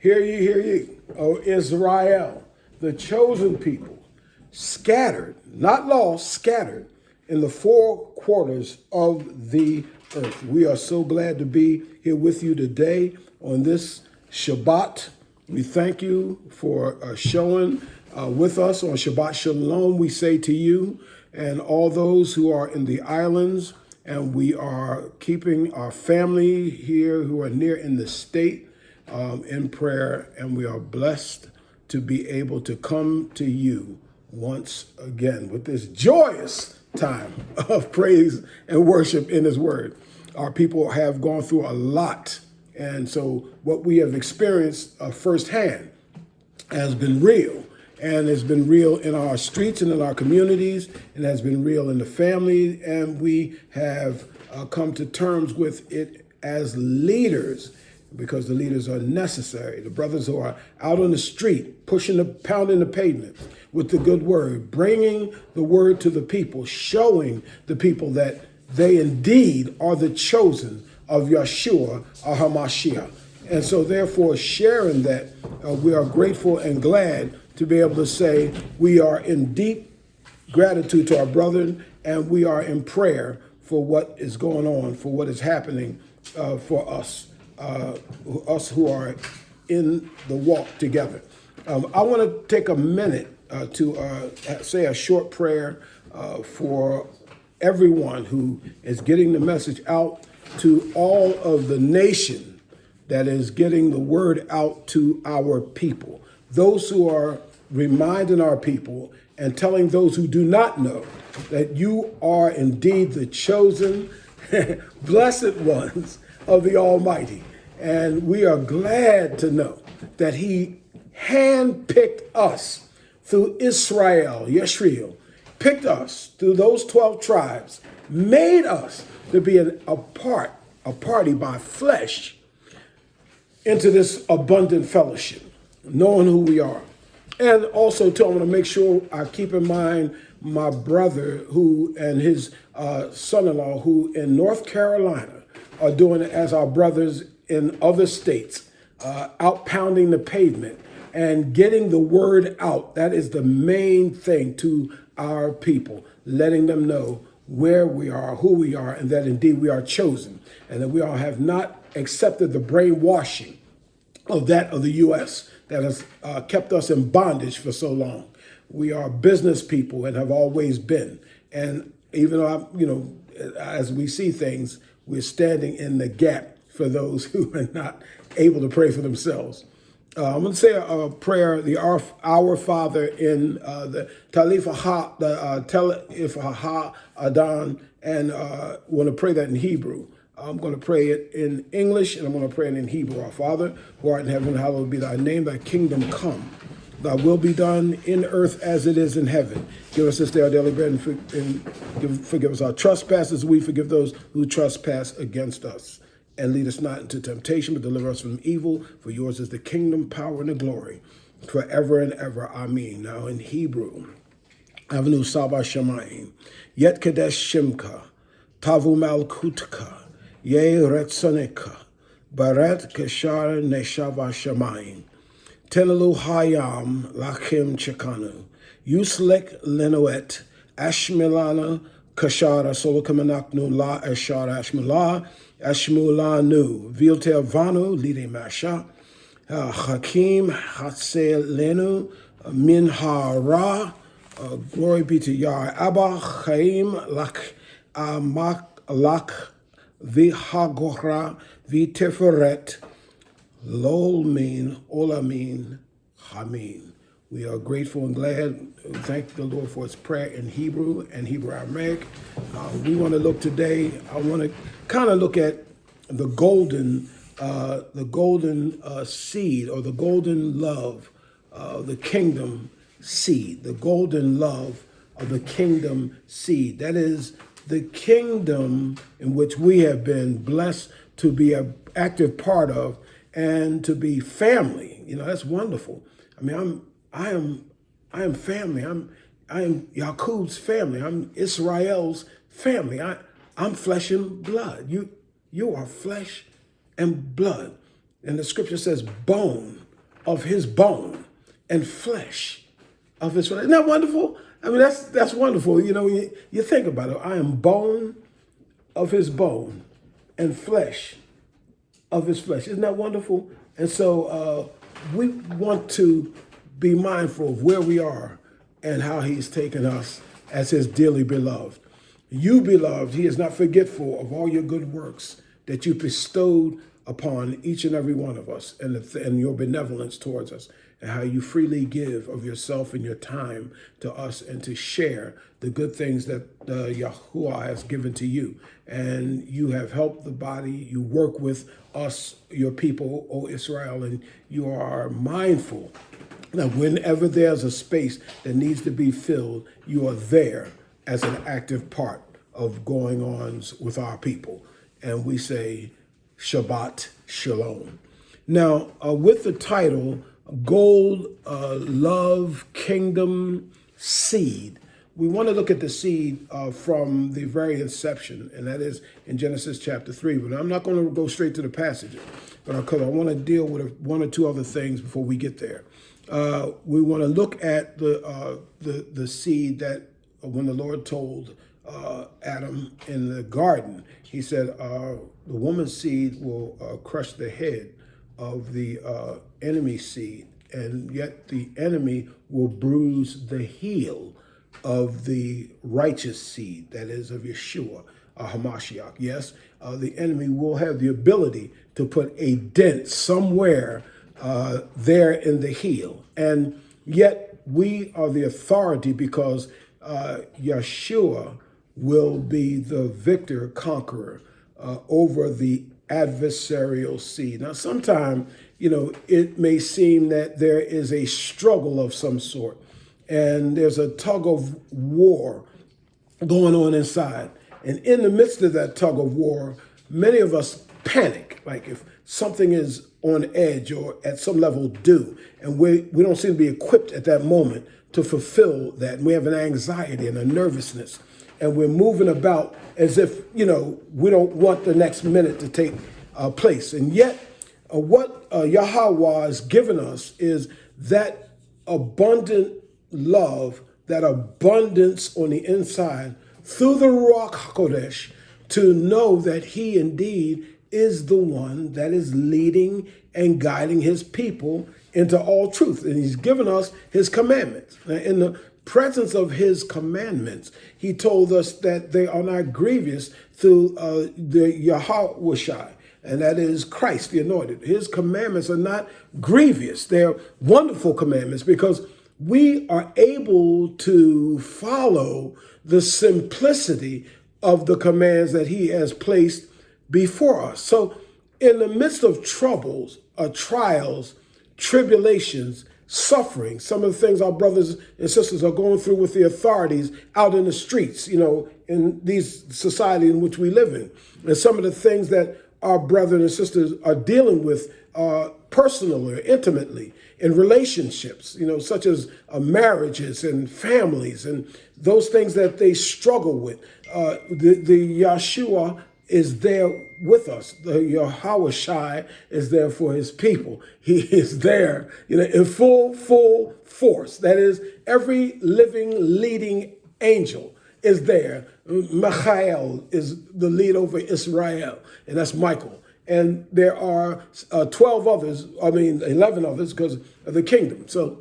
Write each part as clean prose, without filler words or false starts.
hear ye, O Israel, the chosen people, scattered, not lost, scattered in the four quarters of the earth. We are so glad to be here with you today on this Shabbat. We thank you for showing with us on Shabbat Shalom, we say to you and all those who are in the islands, and we are keeping our family here who are near in the state in prayer, and we are blessed to be able to come to you once again with this joyous time of praise and worship in His Word. Our people have gone through a lot, and so what we have experienced firsthand has been real, and it's been real in our streets and in our communities, and has been real in the family, and we have come to terms with it as leaders, because the leaders are necessary. The brothers who are out on the street, pounding the pavement with the good word, bringing the word to the people, showing the people that they indeed are the chosen of Yeshua, our HaMashiach. And so therefore, sharing that, we are grateful and glad to be able to say we are in deep gratitude to our brethren, and we are in prayer for what is going on, for what is happening for us. Us who are in the walk together. I want to take a minute to say a short prayer for everyone who is getting the message out to all of the nation that is getting the word out to our people. Those who are reminding our people and telling those who do not know that you are indeed the chosen, blessed ones of the Almighty. And we are glad to know that He handpicked us through Israel, Yeshriel, picked us through those 12 tribes, made us to be a party by flesh into this abundant fellowship, knowing who we are. And also, too, I want to make sure I keep in mind my brother and his son-in-law who in North Carolina are doing it as our brothers in other states, out pounding the pavement and getting the word out. That is the main thing to our people, letting them know where we are, who we are, and that indeed we are chosen, and that we all have not accepted the brainwashing of the U.S. that has kept us in bondage for so long. We are business people and have always been. And even though, as we see things, we're standing in the gap for those who are not able to pray for themselves. I'm going to say a prayer, the Our Father in the Talif Ha Adan, and want to pray that in Hebrew. I'm going to pray it in English, and I'm going to pray it in Hebrew. Our Father, who art in heaven, hallowed be thy name, thy kingdom come. Thy will be done in earth as it is in heaven. Give us this day our daily bread, and forgive us our trespasses. We forgive those who trespass against us. And lead us not into temptation, but deliver us from evil. For yours is the kingdom, power, and the glory, forever and ever. Amen. Now in Hebrew, Avinu Saba Shemayim, Yet Kadesh Shimka, Tavu Malkutka, Ye Retzonika, Baret Keshar Neshava Shemayim, Tenalu Hayam Lachim Chekanu, Yuslek Lenuet, Ashmilana, Kashara Solokamanaknu La Eshar Ashmila, Ashmulanu, Vilter Vanu, Lide Masha, Hakim Hatzel Lenu, Minhara, glory be to Yah, Abba Chaim Lak Amak Lak Vihagora Viteferet, Lolmin Olamin Hamin. We are grateful and glad. We thank the Lord for His prayer in Hebrew and Hebrew Aramaic. We want to look today. I want to kind of look at the golden seed, or the golden love, the kingdom seed, the golden love of the kingdom seed. That is the kingdom in which we have been blessed to be an active part of and to be family. That's wonderful. I mean, I am family. I am Yaqub's family. I'm Israel's family. I'm flesh and blood. You are flesh and blood. And the scripture says bone of his bone and flesh of his flesh. Isn't that wonderful? I mean, that's wonderful. You know, you think about it. I am bone of his bone and flesh of his flesh. Isn't that wonderful? And so we want to be mindful of where we are and how he's taken us as his dearly beloved. You, beloved, he is not forgetful of all your good works that you bestowed upon each and every one of us, and your benevolence towards us, and how you freely give of yourself and your time to us, and to share the good things that Yahuwah has given to you. And you have helped the body. You work with us, your people, O Israel, and you are mindful that whenever there's a space that needs to be filled, you are there as an active part of going on with our people. And we say, Shabbat Shalom. Now, with the title, Gold, Love, Kingdom, Seed, we want to look at the seed from the very inception, and that is in Genesis chapter 3. But I'm not going to go straight to the passage, because I want to deal with one or two other things before we get there. We want to look at the seed that when the Lord told Adam in the garden, he said, the woman's seed will crush the head of the enemy seed, and yet the enemy will bruise the heel of the righteous seed, that is of Yeshua, Hamashiach. Yes, the enemy will have the ability to put a dent somewhere there in the heel. And yet we are the authority, because Yeshua will be the victor, conqueror over the adversarial seed. Now, sometimes, it may seem that there is a struggle of some sort, and there's a tug of war going on inside. And in the midst of that tug of war, many of us panic, like if something is on edge or at some level due, and we don't seem to be equipped at that moment to fulfill that. And we have an anxiety and a nervousness, and we're moving about as if, we don't want the next minute to take place. And yet, what Yahweh has given us is that abundant love, that abundance on the inside through the Ruach HaKodesh, to know that he indeed is the one that is leading and guiding his people into all truth. And he's given us his commandments. Now, in the presence of his commandments, he told us that they are not grievous through the Yahweh, and that is Christ, the anointed. His commandments are not grievous. They're wonderful commandments, because we are able to follow the simplicity of the commands that he has placed before us. So in the midst of troubles, trials, tribulations, suffering, some of the things our brothers and sisters are going through with the authorities out in the streets, in these society in which we live in, and some of the things that our brothers and sisters are dealing with personally or intimately in relationships, such as marriages and families and those things that they struggle with. The Yeshua is there with us. The Yahweh is there for his people. He is there, in full force. That is, every living, leading angel is there. Michael is the lead over Israel, and that's Michael. And there are 11 others because of the kingdom. So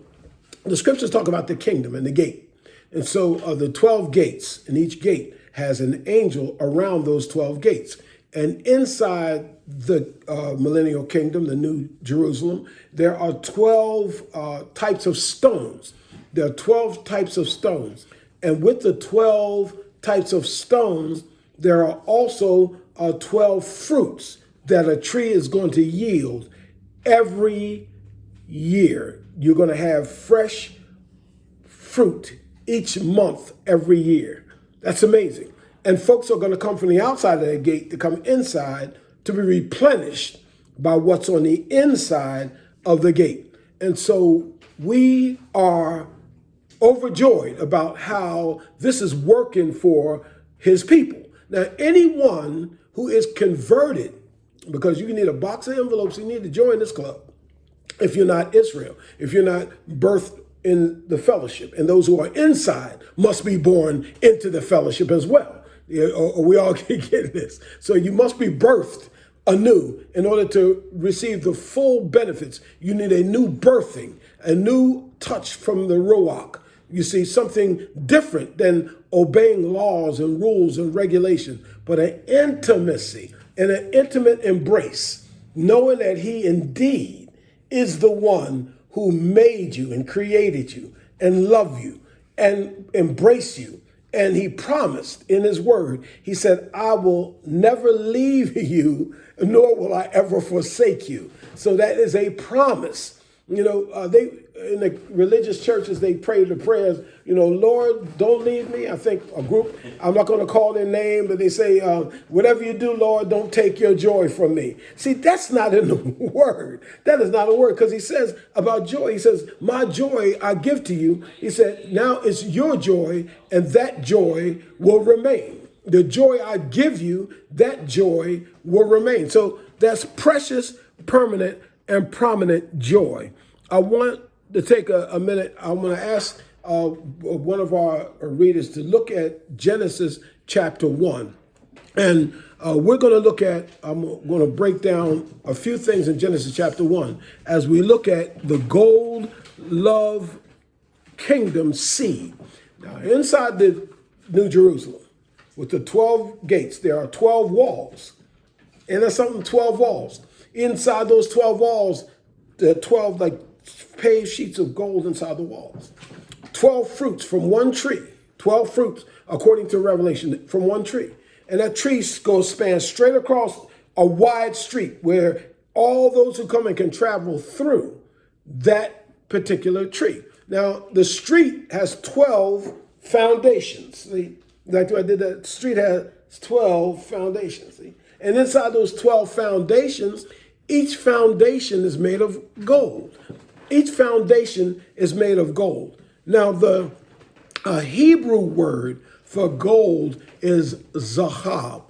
the scriptures talk about the kingdom and the gate. And so the 12 gates, and each gate has an angel around those 12 gates. And inside the millennial kingdom, the New Jerusalem, there are 12 types of stones. There are 12 types of stones. And with the 12 types of stones, there are also 12 fruits that a tree is going to yield every year. You're going to have fresh fruit each month, every year. That's amazing. And folks are going to come from the outside of the gate to come inside to be replenished by what's on the inside of the gate. And so we are overjoyed about how this is working for his people. Now, anyone who is converted, because you need a box of envelopes, you need to join this club. if you're not Israel, if you're not birthed in the fellowship. And those who are inside must be born into the fellowship as well. Yeah, or we all can get this. So you must be birthed anew in order to receive the full benefits. You need a new birthing, a new touch from the Ruach. You see, something different than obeying laws and rules and regulations, but an intimacy and an intimate embrace, knowing that he indeed is the one who made you and created you and loved you and embraced you. And he promised in his word, he said, I will never leave you, nor will I ever forsake you. So that is a promise. They in the religious churches, they pray the prayers, Lord, don't leave me. I think a group, I'm not going to call their name, but they say, whatever you do, Lord, don't take your joy from me. See, that's not in the word. That is not a word, because he says about joy, he says, my joy I give to you. He said, now it's your joy, and that joy will remain. The joy I give you, that joy will remain. So that's precious, permanent, and prominent joy. I want to take a minute. I want to ask one of our readers to look at Genesis chapter 1. And we're going to look at, I'm going to break down a few things in Genesis chapter 1 as we look at the gold, love, kingdom seed. Now, inside the New Jerusalem, with the 12 gates, there are 12 walls. And there's something 12 walls. Inside those 12 walls, there are 12 paved sheets of gold inside the walls. 12 fruits from one tree. 12 fruits, according to Revelation, from one tree. And that tree spans straight across a wide street where all those who come in can travel through that particular tree. Now, the street has 12 foundations. See, like I did, that street has 12 foundations. See? And inside those 12 foundations, each foundation is made of gold. Each foundation is made of gold. Now, the Hebrew word for gold is zahav.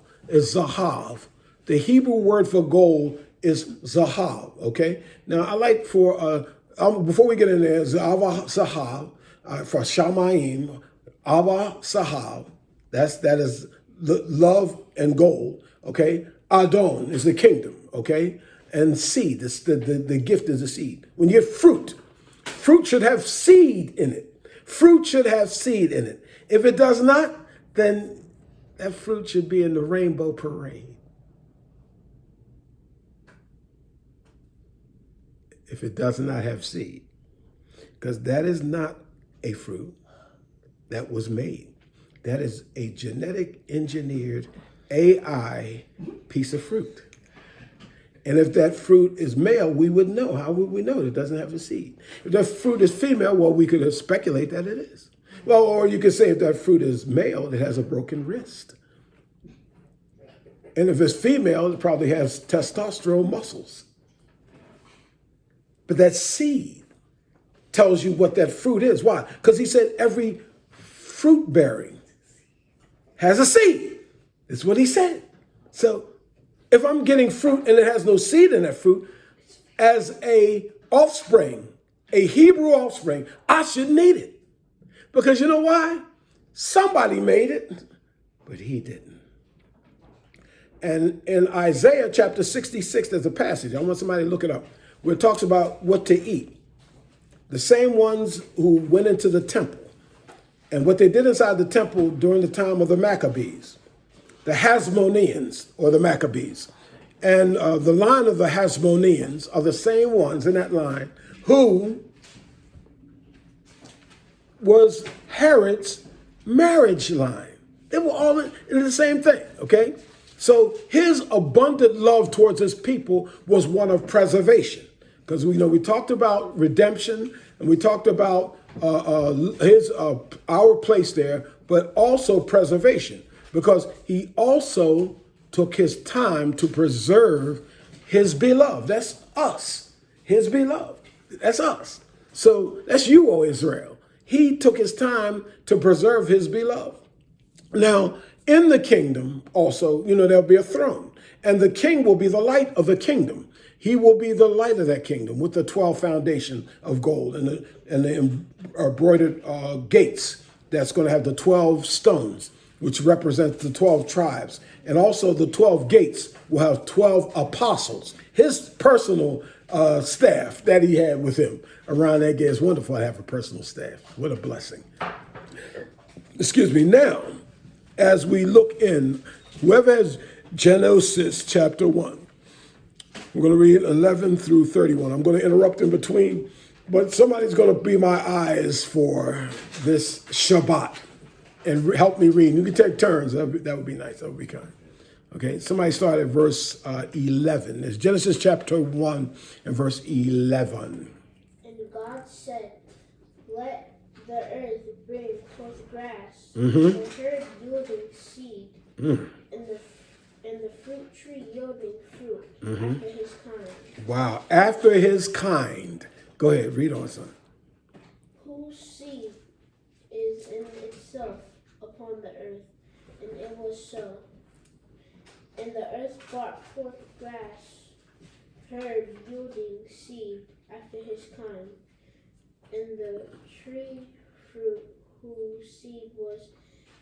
The Hebrew word for gold is zahav. Okay. Now, I like before we get in there, zahav for shamayim, sahav. That is love and gold. Okay. Adon is the kingdom. Okay. And seed, the gift is the seed. When you get fruit should have seed in it. Fruit should have seed in it. If it does not, then that fruit should be in the rainbow parade. If it does not have seed, because that is not a fruit that was made. That is a genetic engineered AI piece of fruit. And if that fruit is male, we would know. How would we know it doesn't have a seed? If that fruit is female, well, we could speculate that it is. Well, or you could say if that fruit is male, it has a broken wrist. And if it's female, it probably has testosterone muscles. But that seed tells you what that fruit is. Why? Because he said every fruit bearing has a seed. That's what he said. So if I'm getting fruit and it has no seed in that fruit, as a offspring, a Hebrew offspring, I shouldn't eat it. Because you know why? Somebody made it, but he didn't. And in Isaiah chapter 66, there's a passage. I want somebody to look it up, where it talks about what to eat. The same ones who went into the temple and what they did inside the temple during the time of the Maccabees. The Hasmoneans, or the Maccabees. And the line of the Hasmoneans are the same ones in that line who was Herod's marriage line. They were all in the same thing, okay? So his abundant love towards his people was one of preservation. Because we talked about redemption, and we talked about our place there, but also preservation. Because he also took his time to preserve his beloved. That's us, his beloved. That's us. So that's you, O Israel. He took his time to preserve his beloved. Now, in the kingdom also, there'll be a throne. And the king will be the light of the kingdom. He will be the light of that kingdom with the 12 foundation of gold and the embroidered gates that's going to have the 12 stones, which represent the 12 tribes. And also the 12 gates will have 12 apostles. His personal staff that he had with him around that gate. It's wonderful to have a personal staff. What a blessing. Excuse me. Now, as we look in, whoever has Genesis chapter 1, I'm going to read 11 through 31. I'm going to interrupt in between, but somebody's going to be my eyes for this Shabbat and help me read. You can take turns. That would be nice. That would be kind. Okay, somebody start at verse 11. It's Genesis chapter 1 and verse 11. And God said, let the earth bring forth grass, Mm-hmm. and herb yielding seed, and the fruit tree yielding fruit, after his kind. Wow, after his kind. Go ahead, read on, son. Whose seed is in itself upon the earth, and it was so. And the earth brought forth grass, herb yielding seed after his kind, and the tree fruit whose seed was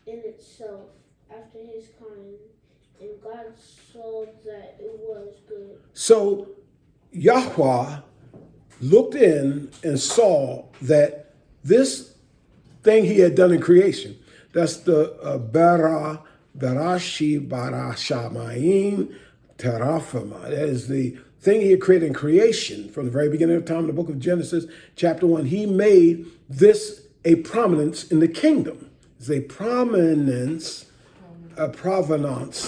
in itself after his kind. And God saw that it was good. So Yahweh looked in and saw that this thing he had done in creation, that's the Barashi Barashamayim Terafima. That is the thing he had created in creation from the very beginning of time in the book of Genesis, chapter 1. He made this a prominence in the kingdom. It's a provenance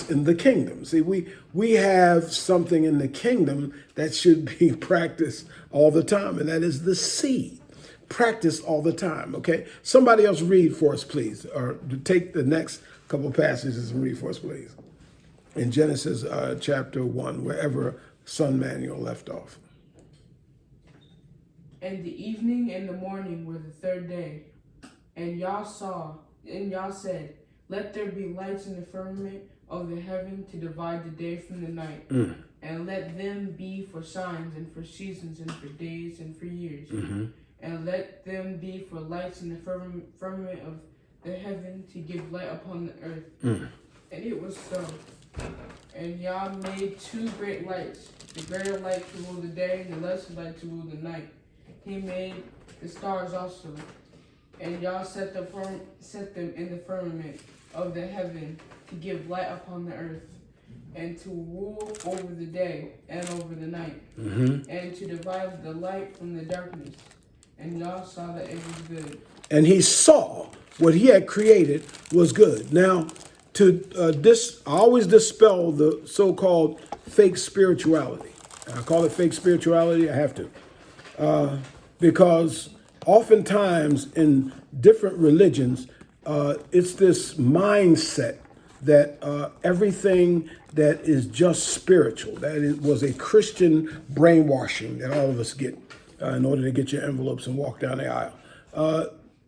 in the kingdom. See, we have something in the kingdom that should be practiced all the time, and that is the seed. Practice all the time, okay? Somebody else read for us, please, or take the next couple of passages and read for us, please. In Genesis chapter 1, wherever Son Manuel left off. And the evening and the morning were the third day. And Yah said, let there be lights in the firmament of the heaven to divide the day from the night. And let them be for signs and for seasons and for days and for years. And let them be for lights in the firmament of the heaven to give light upon the earth. And it was so. And Yah made two great lights, the greater light to rule the day and the lesser light to rule the night. He made the stars also. And Yah set them in the firmament of the heaven to give light upon the earth, and to rule over the day and over the night, and to divide the light from the darkness. And Yah saw that it was good. And he saw what he had created was good. Now, I always dispel the so-called fake spirituality. I call it fake spirituality. I have to. Because oftentimes in different religions, it's this mindset that everything that is just spiritual, that it was a Christian brainwashing that all of us get in order to get your envelopes and walk down the aisle.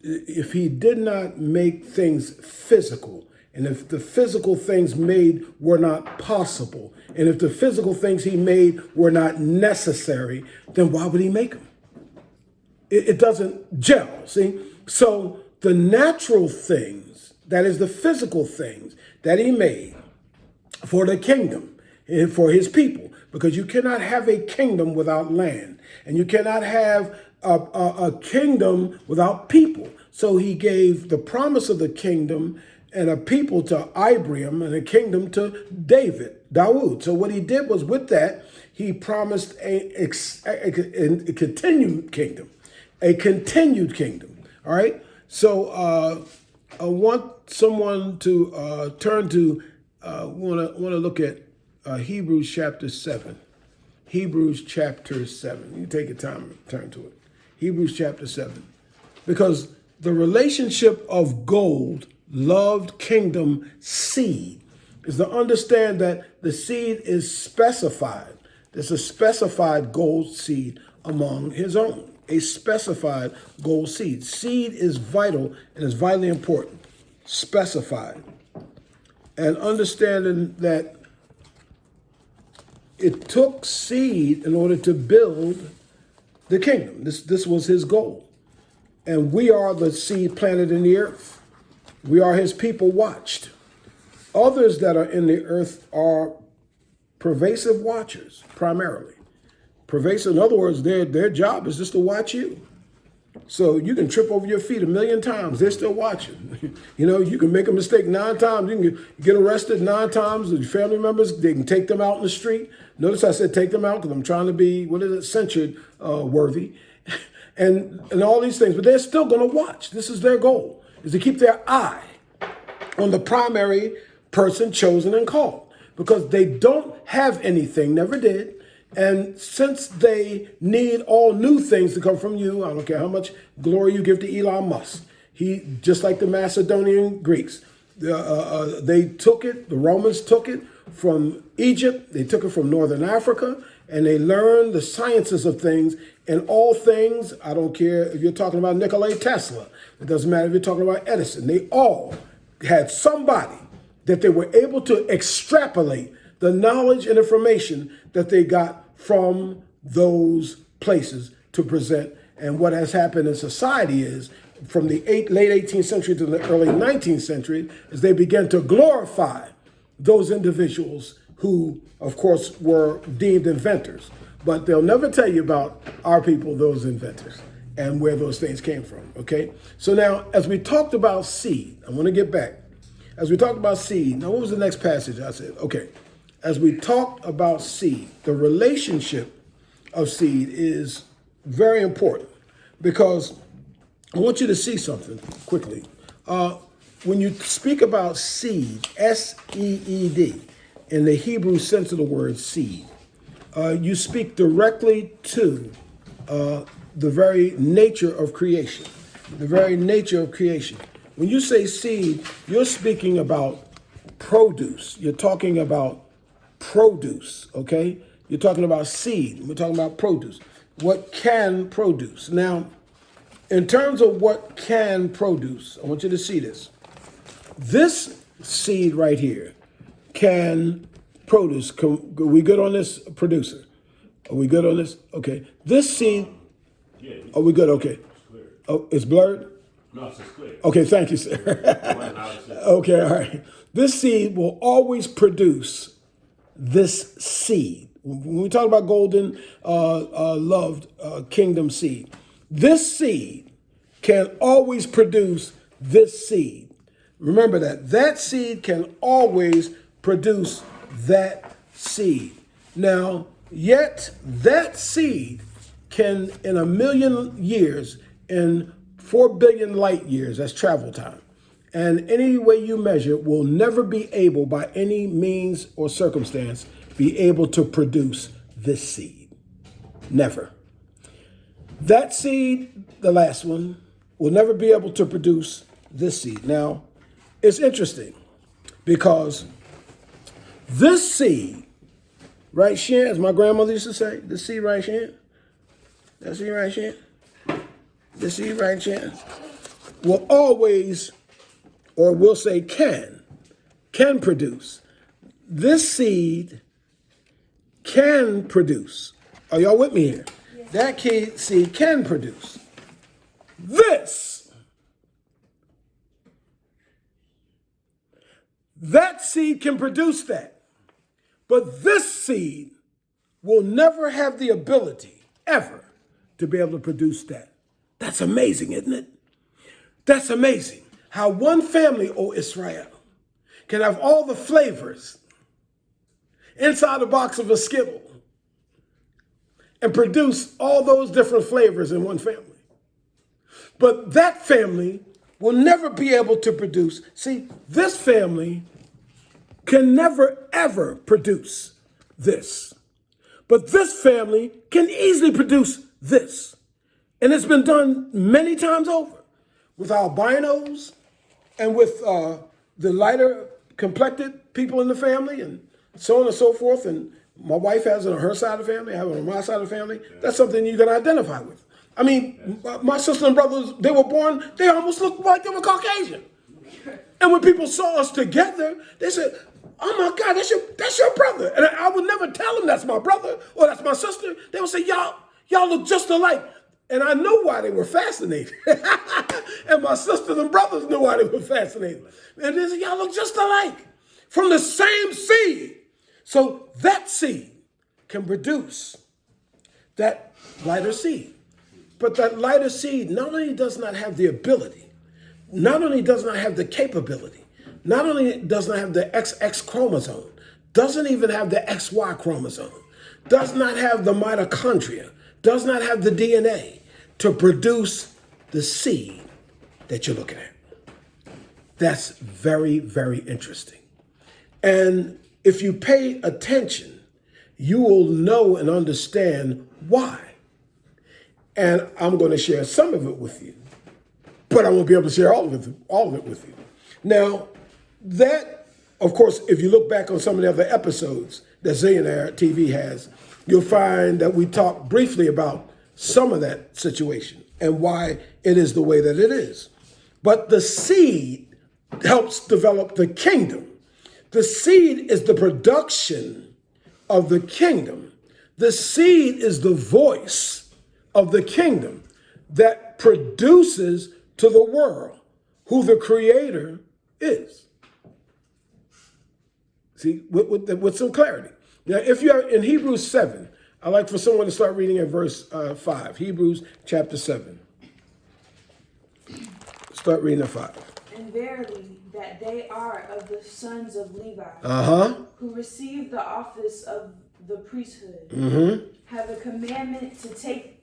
If he did not make things physical, and if the physical things made were not possible, and if the physical things he made were not necessary, then why would he make them? It doesn't gel, see? So the natural things, that is the physical things that he made for the kingdom and for his people, because you cannot have a kingdom without land, and you cannot have a kingdom without people. So he gave the promise of the kingdom and a people to Abraham and a kingdom to Dawood. So what he did was, with that, he promised a continued kingdom. A continued kingdom. All right. So I want someone to turn to. Want to look at Hebrews chapter 7. Hebrews chapter 7. You take your time and turn to it. Hebrews chapter 7, because the relationship of gold, loved kingdom seed, is to understand that the seed is specified. There's a specified gold seed among his own. A specified gold seed. Seed is vital and is vitally important. Specified. And understanding that it took seed in order to build the kingdom. This was his goal. And we are the seed planted in the earth. We are his people watched. Others that are in the earth are pervasive watchers, primarily. Pervasive, in other words, their job is just to watch you. So you can trip over your feet 1,000,000 times. They're still watching. You can make a mistake 9 times. You can get arrested 9 times. Your family members, they can take them out in the street. Notice I said take them out because I'm trying to be, censured worthy. and all these things. But they're still going to watch. This is their goal, is to keep their eye on the primary person chosen and called. Because they don't have anything, never did. And since they need all new things to come from you, I don't care how much glory you give to Elon Musk. He, just like the Macedonian Greeks, they took it, the Romans took it from Egypt, they took it from Northern Africa, and they learned the sciences of things. And all things, I don't care if you're talking about Nikola Tesla, it doesn't matter if you're talking about Edison, they all had somebody that they were able to extrapolate the knowledge and information that they got from those places to present. And what has happened in society is, from the late 18th century to the early 19th century, is they began to glorify those individuals who, of course, were deemed inventors. But they'll never tell you about our people, those inventors, and where those things came from, okay? So now, as we talked about seed, I want to get back. As we talked about seed, now what was the next passage I said? Okay. As we talked about seed, the relationship of seed is very important, because I want you to see something quickly. When you speak about seed, S-E-E-D, in the Hebrew sense of the word seed, you speak directly to the very nature of creation, the very nature of creation. When you say seed, you're speaking about produce. You're talking about produce, okay? You're talking about seed. We're talking about produce. What can produce? Now, in terms of what can produce, I want you to see this. This seed right here can produce. Are we good on this, producer? Are we good on this? Okay. This seed, are we good? Okay. Oh, it's blurred? No, it's clear. Okay, thank you, sir. Okay, all right. This seed will always produce this seed. When we talk about golden, loved kingdom seed, this seed can always produce this seed. Remember that. That seed can always produce that seed. Now, yet that seed can, in 1,000,000 years, in 4 billion light years, that's travel time, and any way you measure, will never be able, by any means or circumstance, be able to produce this seed. Never. That seed, the last one, will never be able to produce this seed. Now, it's interesting, because this seed, right here, as my grandmother used to say, this seed right here, that seed right here, this seed right here, will always, or we'll say can produce. This seed can produce. Are y'all with me here? Yes. That seed can produce. This. That seed can produce that. But this seed will never have the ability, ever, to be able to produce that. That's amazing, isn't it? That's amazing. How one family, O Israel, can have all the flavors inside the box of a Skittle and produce all those different flavors in one family. But that family will never be able to produce. See, this family can never, ever produce this. But this family can easily produce this. And it's been done many times over with albinos and with the lighter complected people in the family and so on and so forth. And my wife has it on her side of the family, I have it on my side of the family. That's something you can identify with. I mean, my sister and brothers, they were born, they almost looked like they were Caucasian. And when people saw us together, they said, Oh my God, that's your brother. And I would never tell them that's my brother or that's my sister. They would say, y'all look just alike. And I know why they were fascinated. And my sisters and brothers knew why they were fascinated. And they said, y'all look just alike. From the same seed. So that seed can produce that lighter seed. But that lighter seed not only does not have the ability, not only does not have the capability, not only does not have the XX chromosome, doesn't even have the XY chromosome, does not have the mitochondria, does not have the DNA to produce the seed that you're looking at. That's very, very interesting. And if you pay attention, you will know and understand why. And I'm going to share some of it with you, but I won't be able to share all of it with you. Now, that, of course, if you look back on some of the other episodes that Zillionaire TV has, you'll find that we talked briefly about some of that situation and why it is the way that it is. But the seed helps develop the kingdom. The seed is the production of the kingdom. The seed is the voice of the kingdom that produces to the world who the creator is. See, with some clarity. Now, if you're in Hebrews 7, I'd like for someone to start reading at verse 5. Hebrews chapter 7. Start reading at 5. And verily, that they are of the sons of Levi, who received the office of the priesthood, have a commandment to take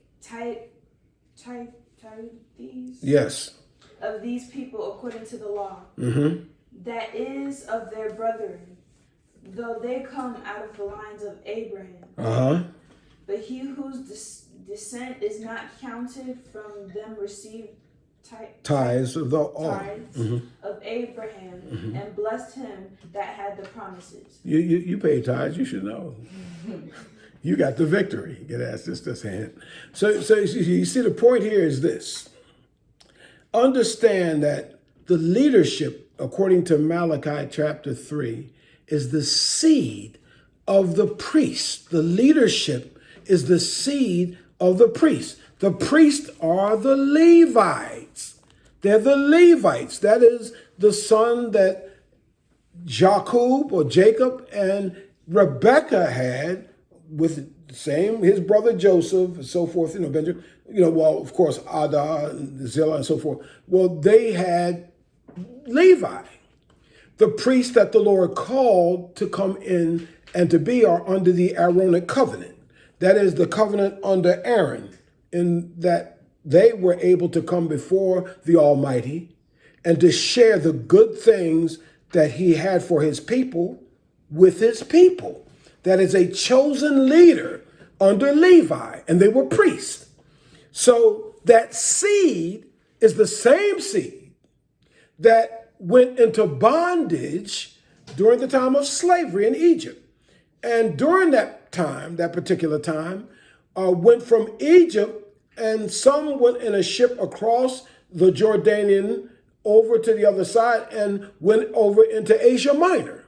these Yes. of these people according to the law, that is of their brethren, though they come out of the lines of Abraham. But he whose descent is not counted from them received tithes of of Abraham, and blessed him that had the promises. You pay tithes, you should know. You got the victory. Get asked this hand. So you see, the point here is this. Understand that the leadership, according to Malachi chapter 3, is the seed of the priest. The leadership is the seed of the priest. The priests are the Levites. They're the Levites. That is the son that Jacob and Rebekah had with his brother Joseph and so forth, Benjamin, well, of course, Ada and Zillah and so forth. Well, they had Levi. The priests that the Lord called to come in and to be are under the Aaronic covenant. That is the covenant under Aaron, in that they were able to come before the Almighty and to share the good things that he had for his people with his people. That is a chosen leader under Levi, and they were priests. So that seed is the same seed that went into bondage during the time of slavery in Egypt. And during that time, that particular time, went from Egypt, and some went in a ship across the Jordanian over to the other side and went over into Asia Minor.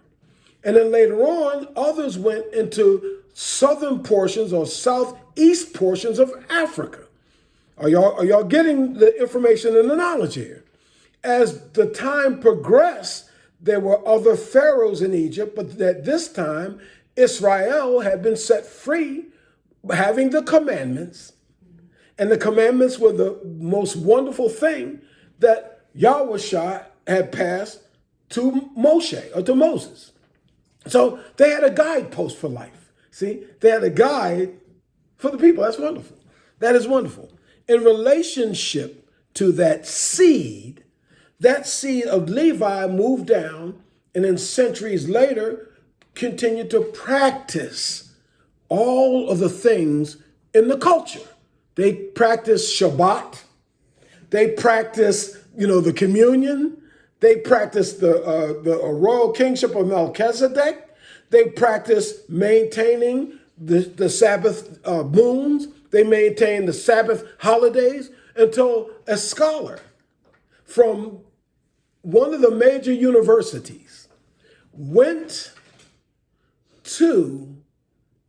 And then later on, others went into southern portions or southeast portions of Africa. Are y'all getting the information and the knowledge here? As the time progressed, there were other pharaohs in Egypt, but at this time, Israel had been set free, having the commandments. And the commandments were the most wonderful thing that Yahweh had passed to Moshe or to Moses. So they had a guidepost for life. See, they had a guide for the people. That's wonderful. That is wonderful. In relationship to that seed of Levi moved down, and then centuries later continued to practice all of the things in the culture. They practiced Shabbat. They practiced, the communion. They practiced the royal kingship of Melchizedek. They practiced maintaining the Sabbath moons. They maintained the Sabbath holidays until a scholar from one of the major universities went to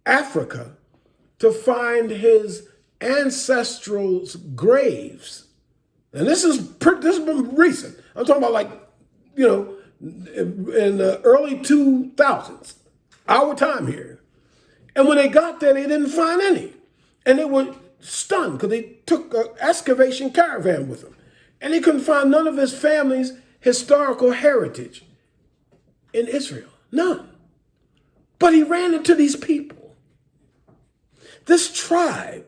Africa to find his ancestral graves. And this has been recent. I'm talking about in the early 2000s, our time here. And when they got there, they didn't find any. And they were stunned because they took an excavation caravan with them. And they couldn't find none of his family's historical heritage in Israel. None. But he ran into these people. This tribe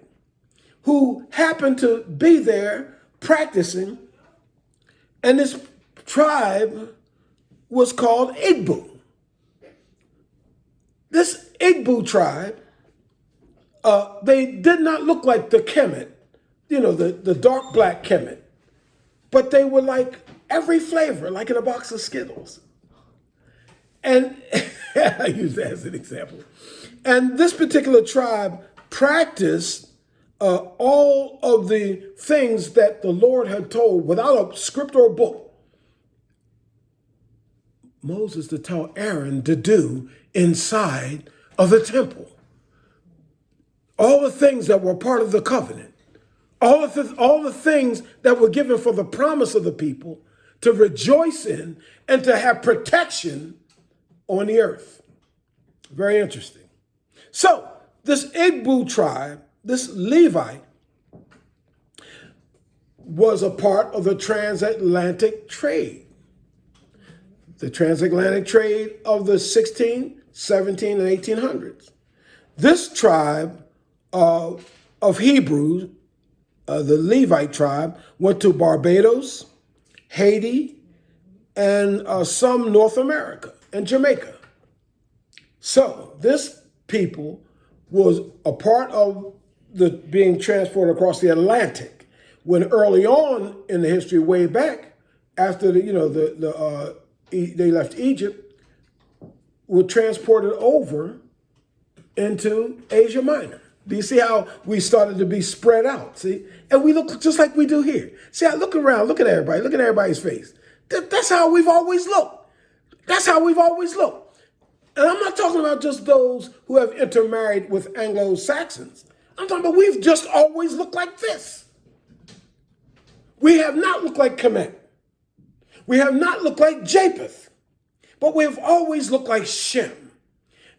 who happened to be there practicing, and this tribe was called Igbo. This Igbo tribe, they did not look like the Kemet, the dark black Kemet, but they were like every flavor, like in a box of Skittles. And I use that as an example. And this particular tribe practiced all of the things that the Lord had told without a script or a book Moses to tell Aaron to do inside of the temple. All the things that were part of the covenant, all the things that were given for the promise of the people to rejoice in and to have protection on the earth. Very interesting. So this Igbo tribe, this Levite, was a part of the transatlantic trade. The transatlantic trade of the 16, 17, and 1800s. This tribe of Hebrews, the Levite tribe, went to Barbados, Haiti, and some North America and Jamaica. So this people was a part of the being transported across the Atlantic when early on in the history, way back after they left Egypt, were transported over into Asia Minor. Do you see how we started to be spread out? See? And we look just like we do here. See, I look around, look at everybody's face. That's how we've always looked. That's how we've always looked. And I'm not talking about just those who have intermarried with Anglo-Saxons. I'm talking about we've just always looked like this. We have not looked like Kemet. We have not looked like Japheth. But we have always looked like Shem.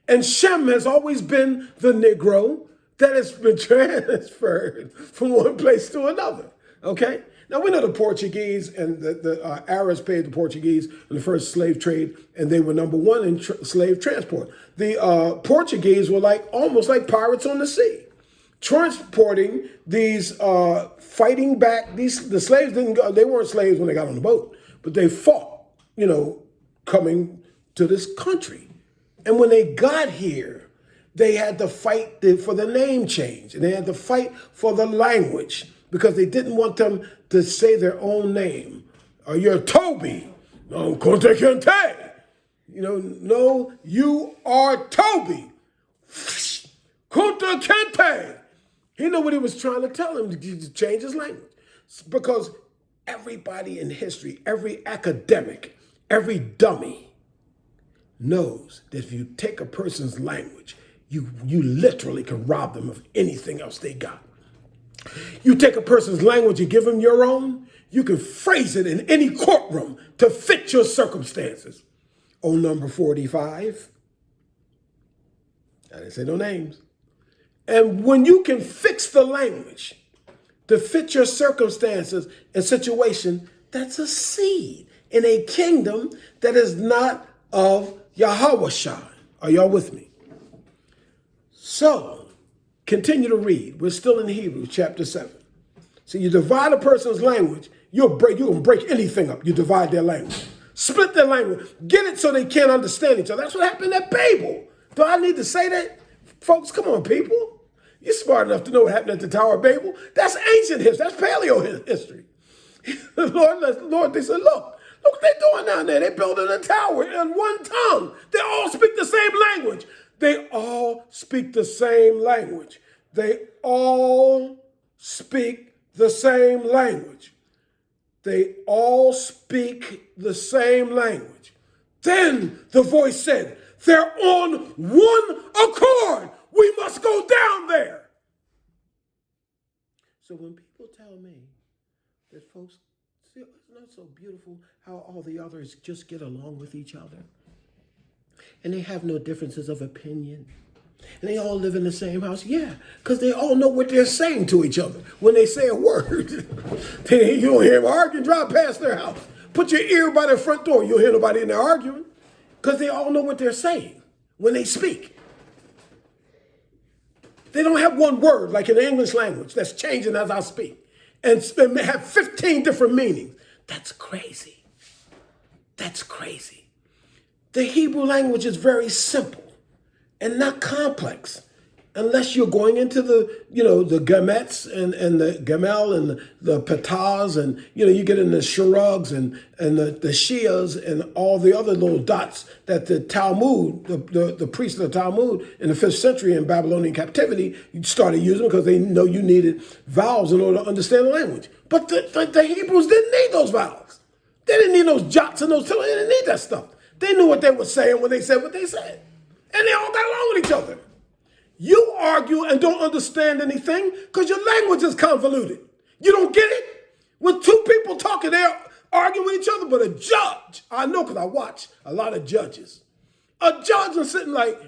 And Shem has always been the Negro that has been transferred from one place to another. Okay? Now, we know the Portuguese and the Arabs paid the Portuguese in the first slave trade, and they were number one in slave transport. The Portuguese were almost like pirates on the sea, transporting these, fighting back. The slaves they weren't slaves when they got on the boat, but they fought, coming to this country. And when they got here, they had to fight for the name change, and they had to fight for the language because they didn't want them to say their own name. You're Toby. No, Conte Kente. No, you are Toby. Conte Kente. He knew what he was trying to tell him to change his language. Because everybody in history, every academic, every dummy knows that if you take a person's language, you literally can rob them of anything else they got. You take a person's language and give them your own, you can phrase it in any courtroom to fit your circumstances. On number 45, I didn't say no names. And when you can fix the language to fit your circumstances and situation, that's a seed in a kingdom that is not of Yahawashai. Are y'all with me? So, continue to read. We're still in Hebrews chapter 7. So you divide a person's language, you're going to break anything up. You divide their language. Split their language. Get it so they can't understand each other. That's what happened at Babel. Do I need to say that? Folks, come on, people. You're smart enough to know what happened at the Tower of Babel. That's ancient history. That's paleo history. The Lord, they said, look what they're doing down there. They're building a tower in one tongue. They all speak the same language. They all speak the same language. They all speak the same language. They all speak the same language. Then the voice said, they're on one accord. We must go down there. So when people tell me that folks, see, it's not so beautiful how all the others just get along with each other. And they have no differences of opinion. And they all live in the same house. Yeah, because they all know what they're saying to each other when they say a word. You don't hear them arguing, drive past their house. Put your ear by their front door. You don't hear nobody in there arguing. Because they all know what they're saying when they speak. They don't have one word like in the English language that's changing as I speak. And have 15 different meanings. That's crazy. That's crazy. The Hebrew language is very simple and not complex, unless you're going into the gamets and the gamel and the pataz and, you get in the shrugs and the shias and all the other little dots that the Talmud, the priests of the Talmud in the 5th century in Babylonian captivity, started using because they know you needed vowels in order to understand the language. But the Hebrews didn't need those vowels. They didn't need those jots and those, they didn't need that stuff. They knew what they were saying when they said what they said. And they all got along with each other. You argue and don't understand anything because your language is convoluted. You don't get it? When two people talking, they're arguing with each other, but a judge, I know because I watch a lot of judges. A judge is sitting like,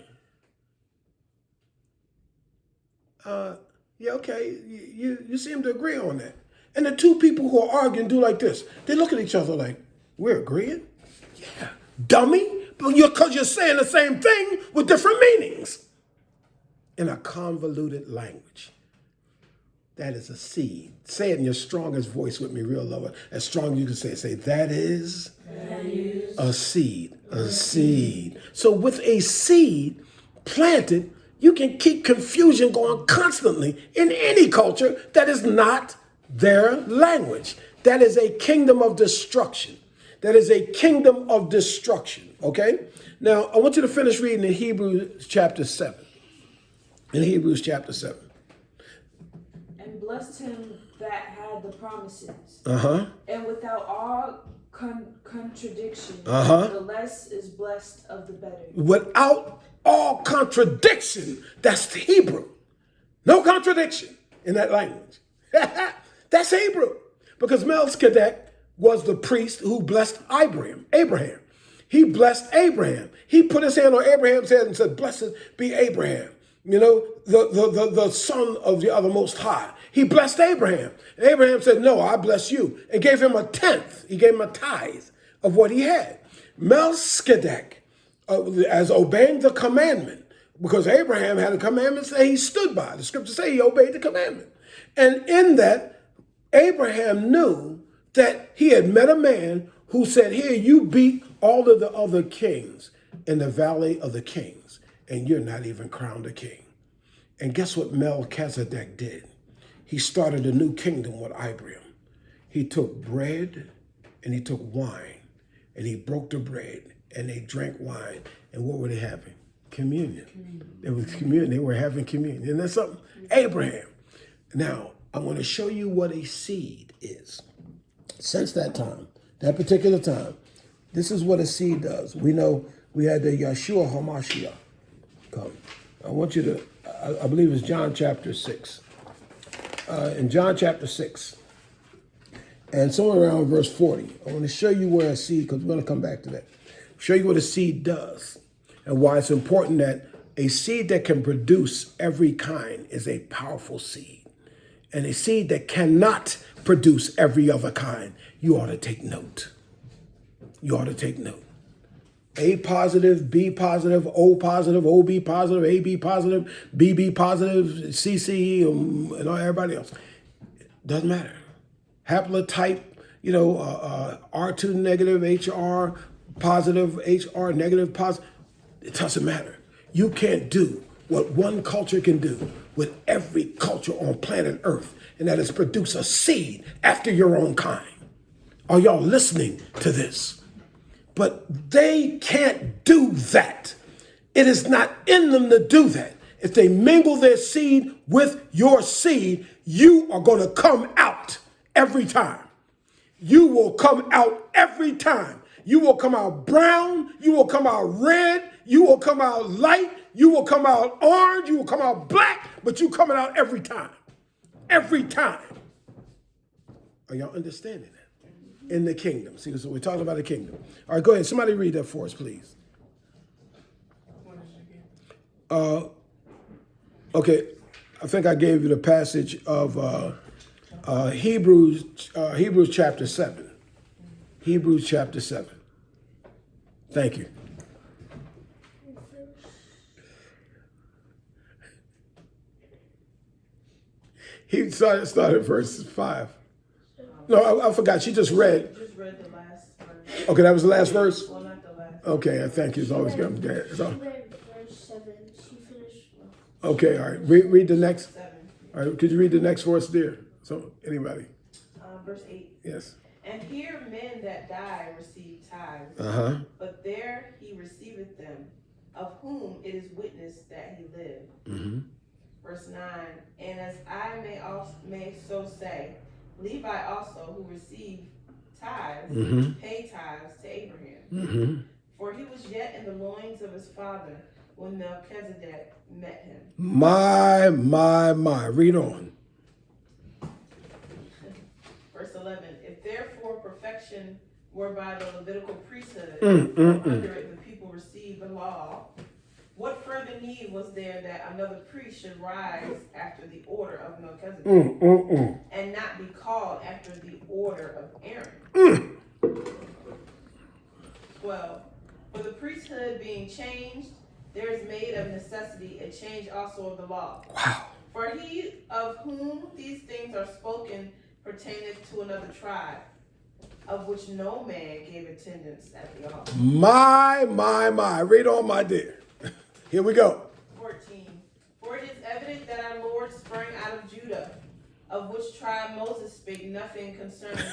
yeah, okay, you seem to agree on that. And the two people who are arguing do like this. They look at each other like, we're agreeing? Yeah. Dummy, because you're saying the same thing with different meanings in a convoluted language. That is a seed. Say it in your strongest voice with me, real low, as strong as you can say it. Say, that is a seed, a seed. So with a seed planted, you can keep confusion going constantly in any culture that is not their language. That is a kingdom of destruction. That is a kingdom of destruction, okay? Now, I want you to finish reading in Hebrews chapter 7. In Hebrews chapter 7. And blessed him that had the promises. Uh-huh. And without all contradiction, Uh-huh. the less is blessed of the better. Without all contradiction, that's the Hebrew. No contradiction in that language. That's Hebrew. Because Melchizedek was the priest who blessed Abraham. He blessed Abraham. He put his hand on Abraham's head and said, blessed be Abraham. The son of the other Most High. He blessed Abraham. And Abraham said, no, I bless you. And gave him a tenth. He gave him a tithe of what he had. Melchizedek, as obeying the commandment, because Abraham had a commandment that he stood by. The scriptures say he obeyed the commandment. And in that, Abraham knew that he had met a man who said, here, you beat all of the other kings in the valley of the kings, and you're not even crowned a king. And guess what Melchizedek did? He started a new kingdom with Abraham. He took bread and he took wine, and he broke the bread, and they drank wine. And what were they having? Communion. It was communion. They were having communion. Isn't that something? Abraham. Now, I want to show you what a seed is. Since that time, that particular time, this is what a seed does. We know we had the Yeshua HaMashiach come. I want you to, I believe it's John chapter 6. In John chapter 6, and somewhere around verse 40, I want to show you where a seed, because we're going to come back to that, show you what a seed does and why it's important that a seed that can produce every kind is a powerful seed. And a seed that cannot produce every other kind, you ought to take note. You ought to take note. A positive, B positive, O positive, OB positive, AB positive, BB positive, CCE, and everybody else. Doesn't matter. Haplotype, R2 negative, HR positive, HR negative, positive. It doesn't matter. You can't do what one culture can do with every culture on planet Earth, and that is produce a seed after your own kind. Are y'all listening to this? But they can't do that. It is not in them to do that. If they mingle their seed with your seed, you are going to come out every time. You will come out every time. You will come out brown. You will come out red. You will come out light. You will come out orange. You will come out black. But you coming out every time. Every time. Are y'all understanding that? In the kingdom. See, so we're talking about the kingdom. All right, go ahead. Somebody read that for us, please. Okay, I think I gave you the passage of Hebrews chapter 7. Hebrews chapter 7. Thank you. He started verse 5. No, I forgot. She just read. Just read the last verse. Okay, that was the last verse? Well, not the last. Okay, I thank you. It's always good. She read verse 7. She finished. Okay, all right. Read the next. 7. All right, could you read the next verse there? So, anybody? Verse 8. Yes. And here men that die receive tithes, but there he receiveth them, of whom it is witnessed that he lived. Verse 9. And as I may so say, Levi also, who received tithes, paid tithes to Abraham. For he was yet in the loins of his father when Melchizedek met him. My. Read on. Verse 11. If therefore perfection were by the Levitical priesthood, under it the people received the law, what further need was there that another priest should rise after the order of Melchizedek, and not be called after the order of Aaron? 12. For the priesthood being changed, there is made of necessity a change also of the law. Wow. For he of whom these things are spoken pertaineth to another tribe, of which no man gave attendance at the altar. My. Read on, my dear. Here we go. 14. For it is evident that our Lord sprang out of Judah, of which tribe Moses spake nothing concerning.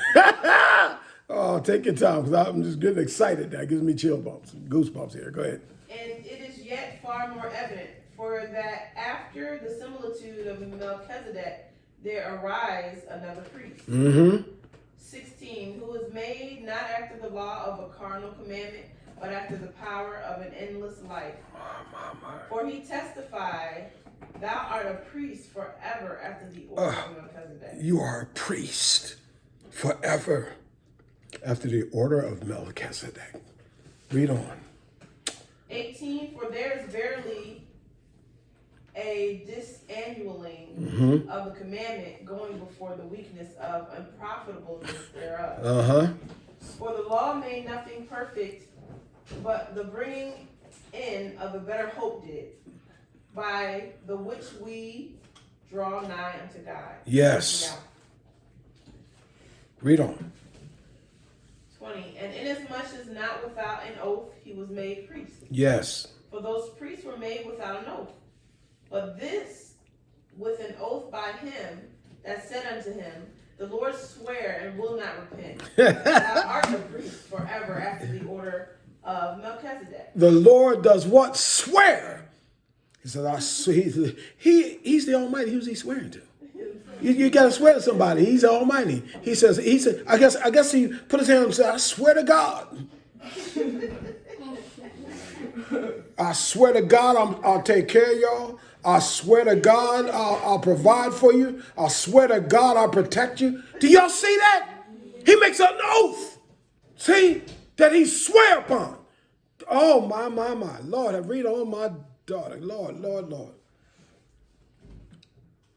Oh, take your time, because I'm just getting excited. That gives me chill bumps, goosebumps here. Go ahead. And it is yet far more evident, for that after the similitude of Melchizedek, there arise another priest. 16, who is made not after the law of a carnal commandment, but after the power of an endless life. For he testified, thou art a priest forever after the order of Melchizedek. You are a priest forever after the order of Melchizedek. Read on. 18, for there is verily a disannuling of the commandment going before the weakness of unprofitableness thereof. For the law made nothing perfect, but the bringing in of a better hope did, by the which we draw nigh unto God. Yes. Read on. 20, and inasmuch as not without an oath he was made priest. Yes. For those priests were made without an oath. But this with an oath by him that said unto him, the Lord swear and will not repent. Thou art a priest forever after the order of Melchizedek. The Lord does what? Swear. He said, he's the Almighty. Who's he swearing to? You got to swear to somebody. He's the Almighty. He said, I guess he put his hand and said, I swear to God. I swear to God, I'll take care of y'all. I swear to God, I'll provide for you. I swear to God, I'll protect you. Do y'all see that? He makes an oath. See? That he swear upon. Oh, my. Lord, I read on my daughter. Lord.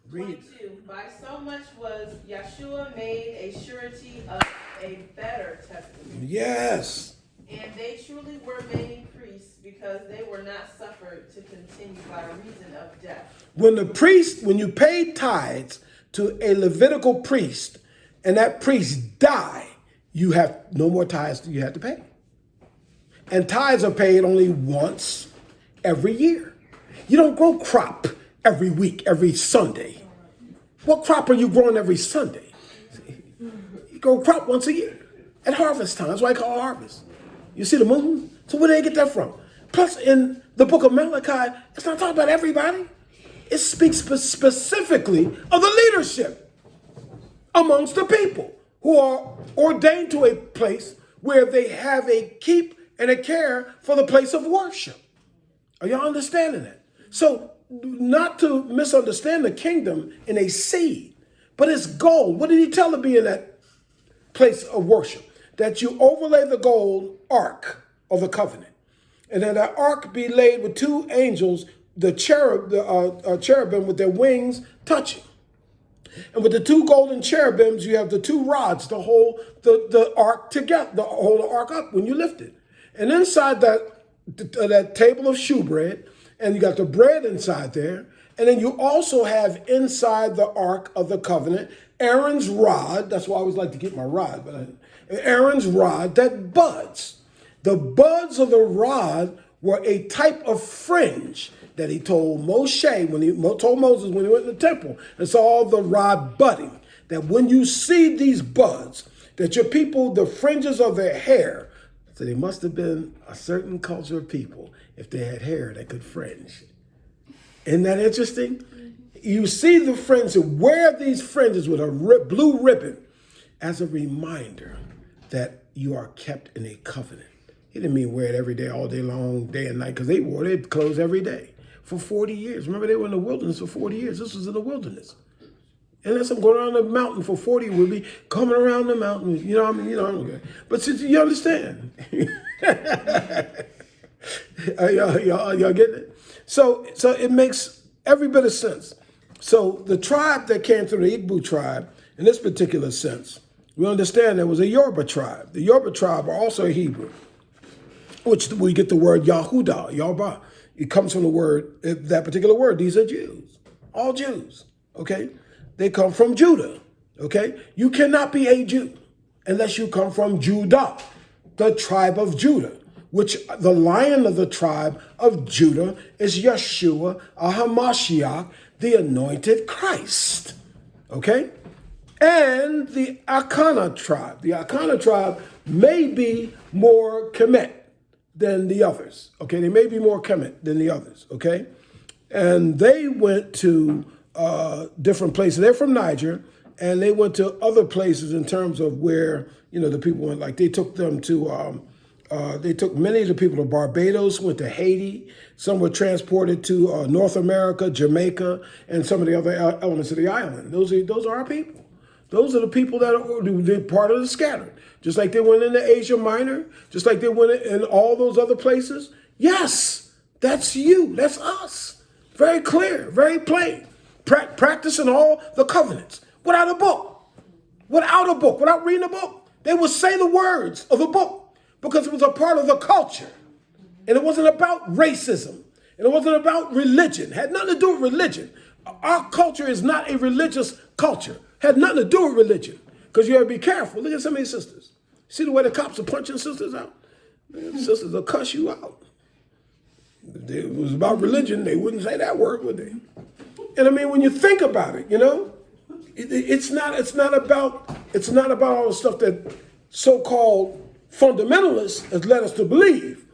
Read. 22. By so much was Yeshua made a surety of a better testament. Yes. And they truly were many priests, because they were not suffered to continue by reason of death. When you paid tithes to a Levitical priest, and that priest died, you have no more tithes you have to pay. And tithes are paid only once every year. You don't grow crop every week, every Sunday. What crop are you growing every Sunday? You grow crop once a year at harvest time. That's why I call harvest. You see the moon? So where do they get that from? Plus, in the book of Malachi, it's not talking about everybody. It speaks specifically of the leadership amongst the people who are ordained to a place where they have a keep and a care for the place of worship. Are y'all understanding that? So not to misunderstand the kingdom in a seed, but it's gold. What did he tell to be in that place of worship? That you overlay the gold ark of the covenant. And then that ark be laid with two angels, the cherubim with their wings touching. And with the two golden cherubims, you have the two rods to hold the ark together, to hold the ark up when you lift it. And inside that table of shewbread, and you got the bread inside there, and then you also have inside the ark of the covenant Aaron's rod. That's why I always like to get my rod, but Aaron's rod that buds. The buds of the rod were a type of fringe that he told Moses when he went in the temple and saw all the rod budding. That when you see these buds, that your people, the fringes of their hair, so they must have been a certain culture of people if they had hair that could fringe. Isn't that interesting? You see the fringe, wear these fringes with a blue ribbon as a reminder that you are kept in a covenant. He didn't mean wear it every day, all day long, day and night, because they wore their clothes every day for 40 years. Remember, they were in the wilderness for 40 years. This was in the wilderness. Unless I'm going around the mountain for 40, we'll be coming around the mountain. You know what I mean? You know, okay. But since you understand. Y'all getting it? So it makes every bit of sense. So the tribe that came through, the Igbo tribe, in this particular sense, we understand there was a Yoruba tribe. The Yoruba tribe are also Hebrew, which we get the word Yahudah, Yoruba. It comes from the word, that particular word. These are Jews, all Jews, okay? They come from Judah, okay? You cannot be a Jew unless you come from Judah, the tribe of Judah, which the lion of the tribe of Judah is Yeshua, HaMashiach, the anointed Christ, okay? And the Akana tribe. The Akana tribe may be more Kemet than the others, okay? They may be more Kemet than the others, okay? And they went to different places. They're from Niger, and they went to other places in terms of where, the people went. Like they took them to, they took many of the people to Barbados, went to Haiti. Some were transported to North America, Jamaica, and some of the other elements of the island. Those are our people. Those are the people that are part of the scattered. Just like they went into Asia Minor, just like they went in all those other places. Yes, that's you. That's us. Very clear, very plain. Practicing all the covenants without a book, without reading a book. They would say the words of the book because it was a part of the culture. And it wasn't about racism. And it wasn't about religion. It had nothing to do with religion. Our culture is not a religious culture. It had nothing to do with religion. Because you have to be careful. Look at some of these sisters. See the way the cops are punching sisters out? Man, sisters will cuss you out. If it was about religion, they wouldn't say that word, would they? And I mean, when you think about it, it's not about all the stuff that so-called fundamentalists has led us to believe.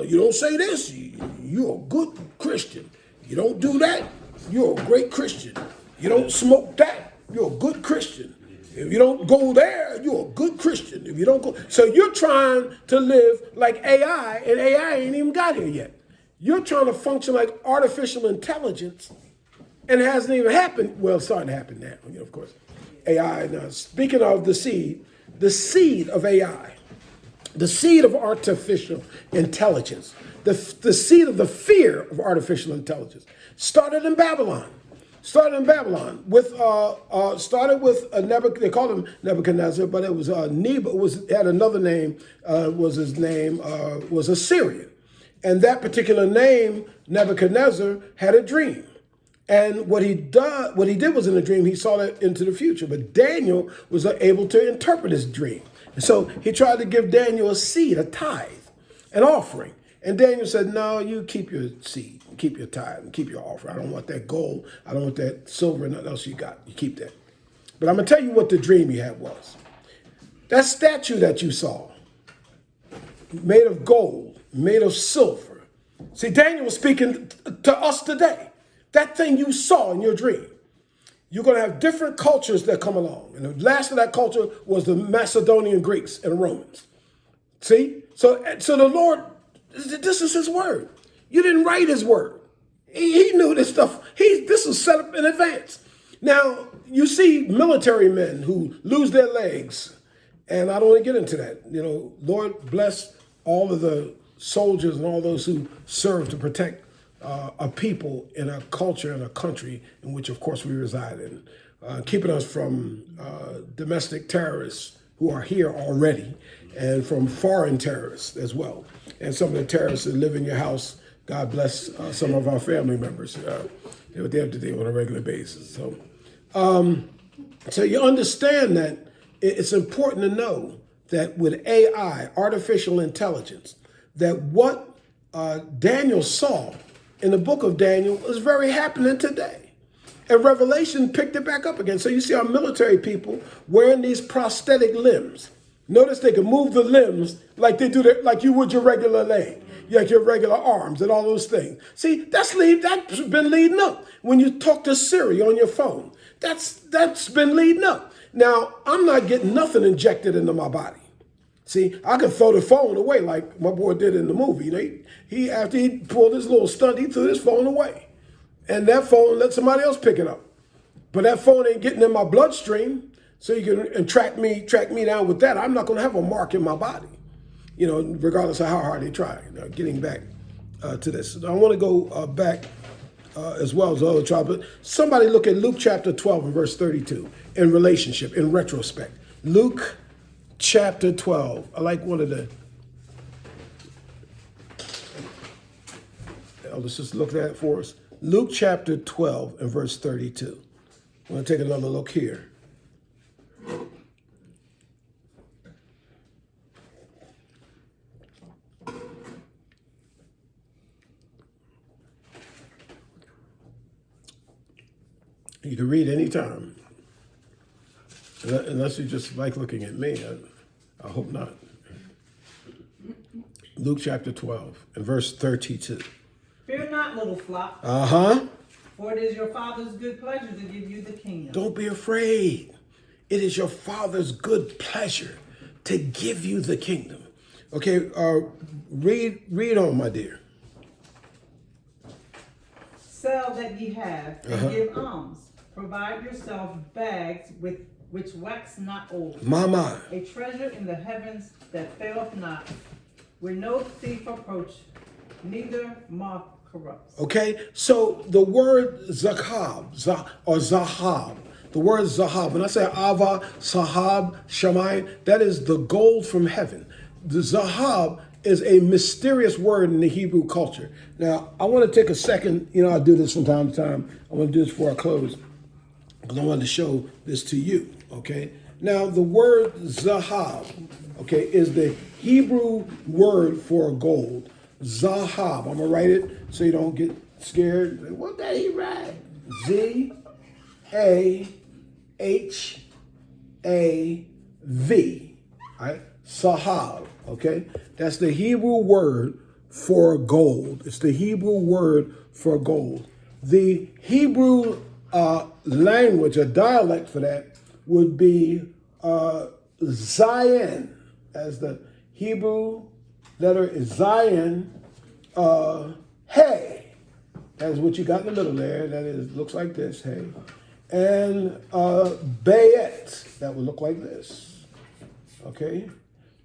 You don't say this, you're a good Christian. You don't do that, you're a great Christian. You don't smoke that, you're a good Christian. If you don't go there, you're a good Christian. If you don't go, so you're trying to live like AI, and AI ain't even got here yet. You're trying to function like artificial intelligence, and it hasn't even happened. Well, it's starting to happen now, of course. AI. Now, speaking of the seed of AI, the seed of artificial intelligence, the seed of the fear of artificial intelligence, started in Babylon. Started with they called him Nebuchadnezzar, but it was had another name. His name was Assyria, and that particular name Nebuchadnezzar had a dream. And what he did was in the dream, he saw that into the future. But Daniel was able to interpret his dream. And so he tried to give Daniel a seed, a tithe, an offering. And Daniel said, no, you keep your seed, keep your tithe, and keep your offering. I don't want that gold. I don't want that silver and nothing else you got. You keep that. But I'm going to tell you what the dream he had was. That statue that you saw, made of gold, made of silver. See, Daniel was speaking to us today. That thing you saw in your dream, you're going to have different cultures that come along. And the last of that culture was the Macedonian Greeks and Romans. See? So the Lord, this is his word. You didn't write his word. He knew this stuff. This was set up in advance. Now, you see military men who lose their legs, and I don't want to get into that. Lord bless all of the soldiers and all those who serve to protect a people in a culture and a country in which, of course, we reside in, keeping us from domestic terrorists who are here already, and from foreign terrorists as well. And some of the terrorists that live in your house, God bless some of our family members. They have to deal on a regular basis. So you understand that it's important to know that with AI, artificial intelligence, that what Daniel saw in the book of Daniel is very happening today. And Revelation picked it back up again. So you see our military people wearing these prosthetic limbs. Notice they can move the limbs like they do like you would your regular leg, like your regular arms and all those things. See, that's been leading up. When you talk to Siri on your phone, that's been leading up. Now, I'm not getting nothing injected into my body. See, I could throw the phone away like my boy did in the movie. He after he pulled his little stunt, he threw his phone away. And that phone let somebody else pick it up. But that phone ain't getting in my bloodstream, so you can track me down with that. I'm not going to have a mark in my body, regardless of how hard they try. Getting back to this. I want to go back as well as the other tribe. But somebody look at Luke chapter 12 and verse 32 in relationship, in retrospect. Luke chapter 12. I like one of the elders just look at it for us. Luke chapter 12 and verse 32. I'm going to take another look here. You can read anytime. Unless you just like looking at me. I hope not. Luke chapter 12 and verse 32. Fear not, little flock. For it is your Father's good pleasure to give you the kingdom. Don't be afraid. It is your Father's good pleasure to give you the kingdom. Okay, read on, my dear. Sell that ye have and give alms. Provide yourself bags with which wax not old. Mama. A treasure in the heavens that faileth not, where no thief approach, neither moth corrupts. Okay, so the word zakab or zahab, the word zahab, when I say ava, sahab, shamay, that is the gold from heaven. The zahab is a mysterious word in the Hebrew culture. Now, I want to take a second, I do this from time to time. I want to do this before I close, because I want to show this to you, okay? Now, the word zahab, okay, is the Hebrew word for gold. Zahab. I'm going to write it so you don't get scared. What did he write? Z-A-H-A-V. All right? Sahab. Okay? That's the Hebrew word for gold. It's the Hebrew word for gold. The Hebrew language, a dialect for that, would be Zion, as the Hebrew letter is Zion. Hey, that's what you got in the middle there. That is looks like this. Hey, and Bayet, that would look like this. Okay,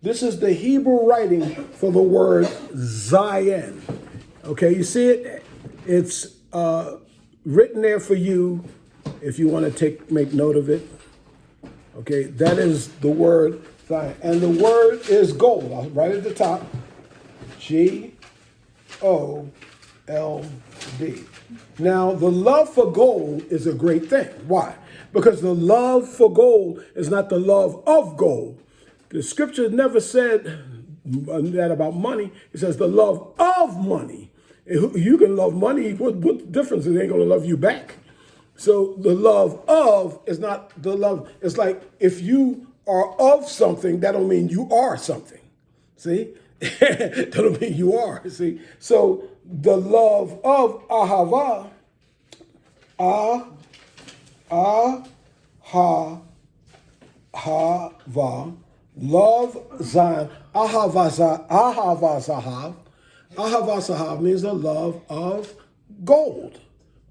this is the Hebrew writing for the word Zion. Okay, you see it? It's written there for you if you want to make note of it. Okay, that is the word Zion, and the word is gold. I'll write at the top. G-O-L-D. Now, the love for gold is a great thing. Why? Because the love for gold is not the love of gold. The scripture never said that about money. It says the love of money. You can love money. What difference? It ain't going to love you back. So the love of is not the love. It's like if you are of something, that don't mean you are something. See? That don't mean you are. See? So the love of ahava, ahava, Love Zion. Ahavazahav. Ahavazahav means the love of gold.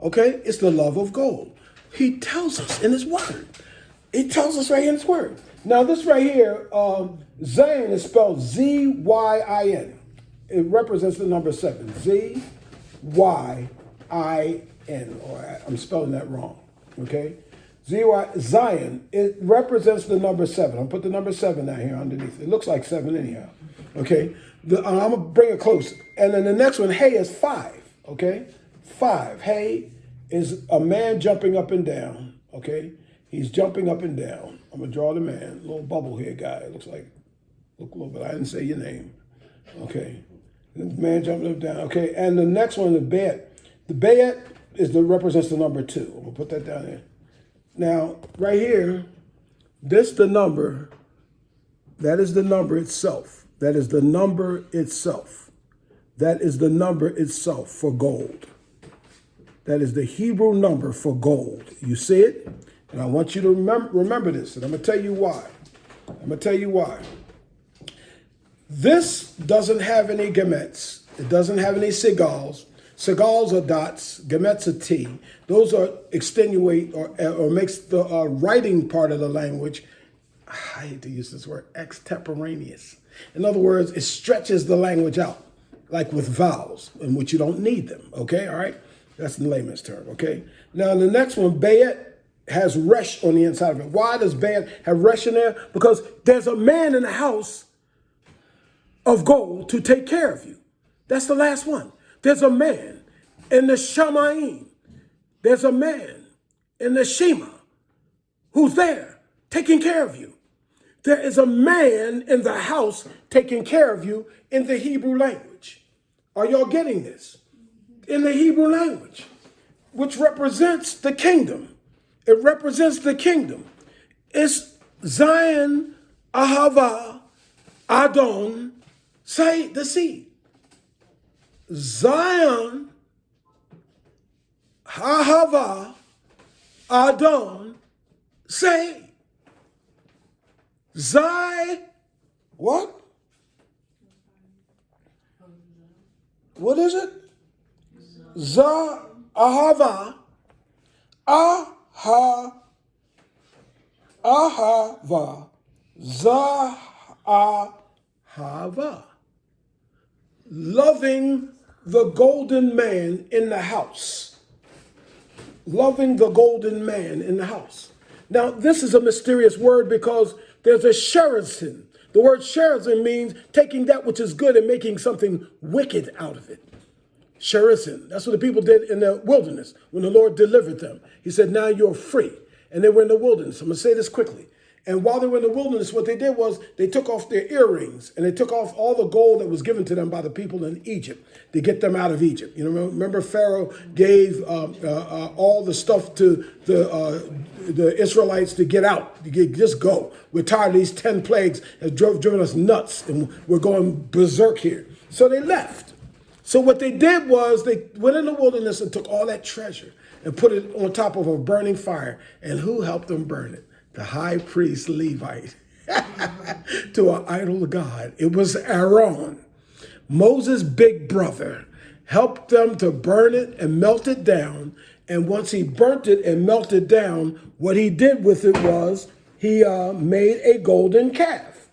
Okay? It's the love of gold. He tells us in his word. He tells us right here in his word. Now, this right here, Zion is spelled Z-Y-I-N. It represents the number 7. Z-Y-I-N. Or I'm spelling that wrong. Okay? Zion, it represents the number 7. I'll put the number 7 down here underneath. It looks like 7 anyhow. Okay? I'm going to bring it close. And then the next one, Hey, is 5. Okay? 5. Hey is a man jumping up and down. Okay? He's jumping up and down. I'm going to draw the man. Little bubble here guy. It looks like, look a little bit. I didn't say your name. Okay? The man jumping up and down. Okay? And the next one, the Bayet. The Bayet represents the number 2. I'm going to put that down there. Now, right here, this the number. That is the number itself. That is the number itself. That is the number itself for gold. That is the Hebrew number for gold. You see it? And I want you to remember this, and I'm going to tell you why. This doesn't have any gemets. It doesn't have any segals. Segals are dots. Gemets are T. Those are extenuate or makes the writing part of the language, I hate to use this word, extemporaneous. In other words, it stretches the language out, like with vowels, in which you don't need them. Okay, all right? That's the layman's term, okay? Now, the next one, Bayet, has resh on the inside of it. Why does Bayet have resh in there? Because there's a man in the house of gold to take care of you. That's the last one. There's a man in the Shamayim. There's a man in the Shema who's there taking care of you. There is a man in the house taking care of you in the Hebrew language. Are y'all getting this? In the Hebrew language, which represents the kingdom. It represents the kingdom. It's Zion, Ahava, Adon, say the seed. Zion, Ahava, Adon, say. Zai, what? What is it? Za, Ahava, Ahava, Zahava. Loving the golden man in the house. Loving the golden man in the house. Now, this is a mysterious word because there's a cherizin. The word cherizin means taking that which is good and making something wicked out of it. Cherizin. That's what the people did in the wilderness when the Lord delivered them. He said, now you're free. And they were in the wilderness. I'm going to say this quickly. And while they were in the wilderness, what they did was they took off their earrings and they took off all the gold that was given to them by the people in Egypt to get them out of Egypt. You know, remember Pharaoh gave all the stuff to the Israelites to get out, just go. We're tired of these 10 plagues that driven us nuts and we're going berserk here. So they left. So what they did was they went in the wilderness and took all that treasure and put it on top of a burning fire. And who helped them burn it? The high priest Levite to an idol god. It was Aaron, Moses' big brother, helped them to burn it and melt it down. And once he burnt it and melted down, what he did with it was he made a golden calf.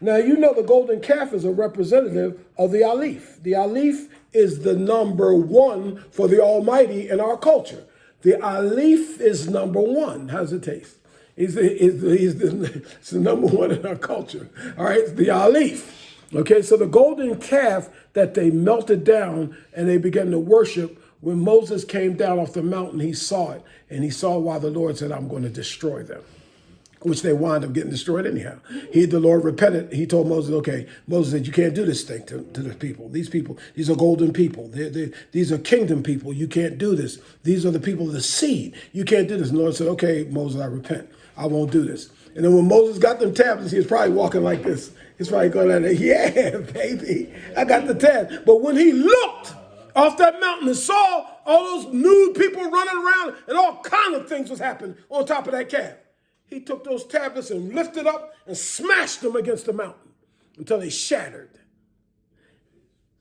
Now, you know the golden calf is a representative of the Aleph. The Aleph is the number 1 for the Almighty in our culture. The Aleph is number 1. How's it taste? It's the number 1 in our culture. All right, it's the Aleph. Okay, so the golden calf that they melted down and they began to worship, when Moses came down off the mountain, he saw it. And he saw why the Lord said, I'm going to destroy them, which they wound up getting destroyed anyhow. The Lord repented. He told Moses, okay, Moses said, you can't do this thing to the people. These are golden people. These are kingdom people. You can't do this. These are the people of the seed. You can't do this. And the Lord said, okay, Moses, I repent. I won't do this. And then when Moses got them tablets, he was probably walking like this. He's probably going like that. Yeah, baby, I got the tab. But when he looked off that mountain and saw all those nude people running around and all kind of things was happening on top of that calf, He took those tablets and lifted up and smashed them against the mountain until they shattered.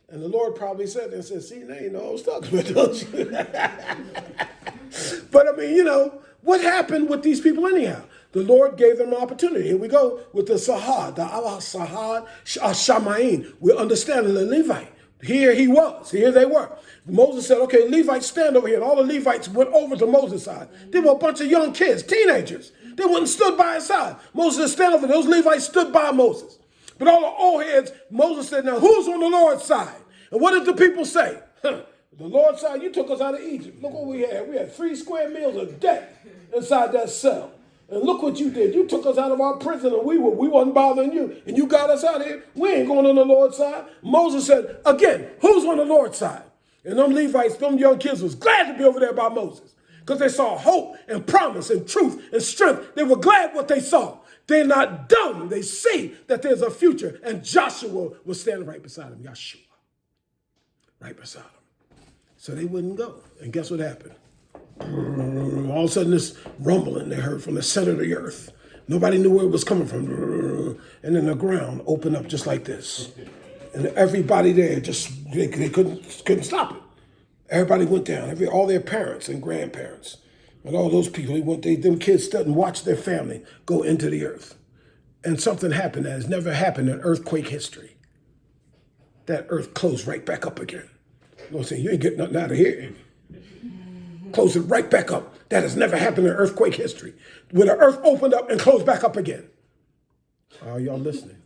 And the Lord probably said, see, now you know what I was talking about, don't you? But I mean, what happened with these people anyhow? The Lord gave them an opportunity. Here we go with the Sahad, the Allah Sahad Shamaim. We're understanding the Levite. Here he was. Here they were. Moses said, okay, Levites, stand over here. And all the Levites went over to Moses' side. They were a bunch of young kids, teenagers. They went and stood by his side. Moses said, stand over. Those Levites stood by Moses. But all the old heads, Moses said, now who's on the Lord's side? And what did the people say? The Lord's side, you took us out of Egypt. Look what we had. We had 3 square meals a day inside that cell. And look what you did. You took us out of our prison and we wasn't bothering you. And you got us out of here. We ain't going on the Lord's side. Moses said, again, who's on the Lord's side? And them Levites, them young kids was glad to be over there by Moses. Because they saw hope and promise and truth and strength. They were glad what they saw. They're not dumb. They see that there's a future. And Joshua was standing right beside him. Yeshua. Right beside him. So they wouldn't go. And guess what happened? All of a sudden, this rumbling they heard from the center of the earth. Nobody knew where it was coming from. And then the ground opened up just like this. And everybody there they couldn't stop it. Everybody went down. All their parents and grandparents and all those people. Them kids stood and watched their family go into the earth. And something happened that has never happened in earthquake history. That earth closed right back up again. You know what I'm saying? You ain't getting nothing out of here. Close it right back up. That has never happened in earthquake history. Where the earth opened up and closed back up again. Are y'all listening?